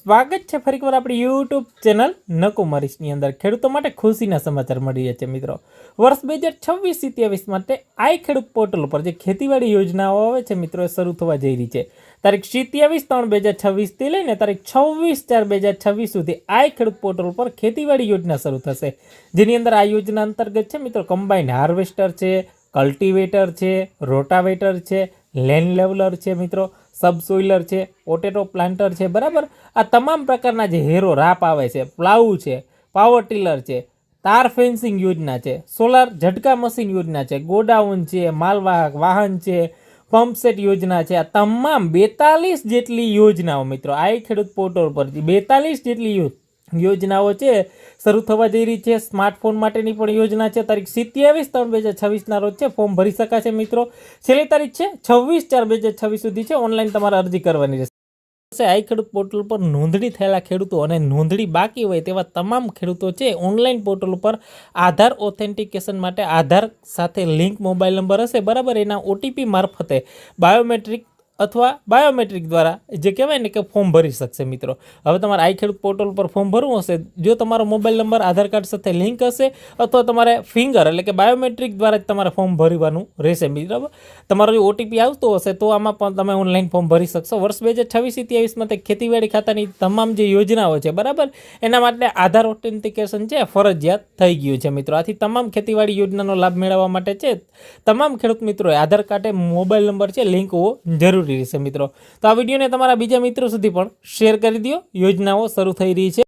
સ્વાગત છે ફરીકવાર આપણી યુટ્યુબ ચેનલ નકુમારીસની અંદર ખેડૂતો માટે ખુશીના સમાચાર મળી રહ્યા છે મિત્રો। વર્ષ 2026-27 માટે આઈ ખેડૂત પોર્ટલ ઉપર જે ખેતીવાડી યોજનાઓ આવે છે મિત્રો એ શરૂ થવા જઈ રહી છે। તારીખ 27/3/2026 થી લઈને તારીખ 26/4/2026 સુધી આઈ ખેડૂત પોર્ટલ ઉપર ખેતીવાડી યોજના શરૂ થશે, જેની અંદર આ યોજના અંતર્ગત છે મિત્રો કમ્બાઇન્ડ હાર્વેસ્ટર છે, કલ્ટિવેટર છે, રોટાવેટર છે, લેન્ડ લેવલર છે મિત્રો, સબસોઇલર છે, પોટેટો પ્લાન્ટર છે, બરાબર। આ તમામ પ્રકારના જે હેરો રાપ આવે છે, પ્લાવ છે, પાવર ટીલર છે, તાર ફેન્સિંગ યોજના છે, સોલાર ઝટકા મશીન યોજના છે, ગોડાઉન છે, માલવાહક વાહન છે, પંપસેટ યોજના છે, આ તમામ 42 જેટલી યોજનાઓ મિત્રો આઈ ખેડૂત પોર્ટલ પર 42 જેટલી યોજનાઓ છે શરૂ થવા જઈ રહી છે। સ્માર્ટફોન માટેની પણ યોજના છે। તારીખ 27/3/2026 રોજ છે ફોર્મ ભરી શકાશે મિત્રો। છેલ્લી તારીખ છે 26/4/2026 સુધી છે ઓનલાઈન તમારે અરજી કરવાની રહેશે। આઈ ખેડૂત પોર્ટલ પર નોંધણી થયેલા ખેડૂતો અને નોંધણી બાકી હોય તેવા તમામ ખેડૂતો છે ઓનલાઈન પોર્ટલ ઉપર આધાર ઓથેન્ટિકેશન માટે આધાર સાથે લિંક મોબાઈલ નંબર હશે, બરાબર, એના ઓટીપી મારફતે બાયોમેટ્રિક દ્વારા જે કહેવાય ને કે ફોર્મ ભરી શકશે મિત્રો। હવે તમારે આઈ ખેડૂત પોર્ટલ પર ફોર્મ ભરવું હશે, જો તમારો મોબાઈલ નંબર આધાર કાર્ડ સાથે લિંક હશે અથવા તમારે ફિંગર એટલે કે બાયોમેટ્રિક દ્વારા જ તમારે ફોર્મ ભરવાનું રહેશે બરાબર। તમારો જો ઓટીપી આવતો હશે તો આમાં પણ તમે ઓનલાઈન ફોર્મ ભરી શકશો। વર્ષ 2026-27 માટે ખેતીવાડી ખાતાની તમામ જે યોજનાઓ છે બરાબર એના માટે આધાર ઓથેન્ટિકેશન છે ફરજિયાત થઈ ગયું છે મિત્રો। આથી તમામ ખેતીવાડી યોજનાનો લાભ મેળવવા માટે છે તમામ ખેડૂત મિત્રોએ આધાર કાર્ડે મોબાઈલ નંબર છે લિંક હોવો જરૂરી રહેશે મિત્રો। તો આ વિડીયોને તમારા બીજા મિત્રો સુધી પણ શેર કરી દો। યોજનાઓ શરૂ થઈ રહી છે।